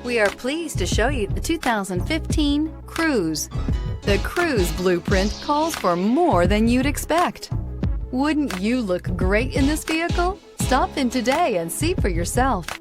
We are pleased to show you the 2015 Cruze. The Cruze blueprint calls for more than you'd expect. Wouldn't you look great in this vehicle? Stop in today and see for yourself.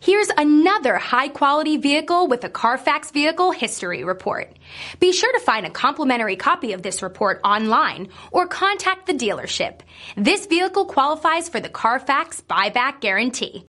Here's another high-quality vehicle with a Carfax Vehicle History Report. Be sure to find a complimentary copy of this report online or contact the dealership. This vehicle qualifies for the Carfax Buyback Guarantee.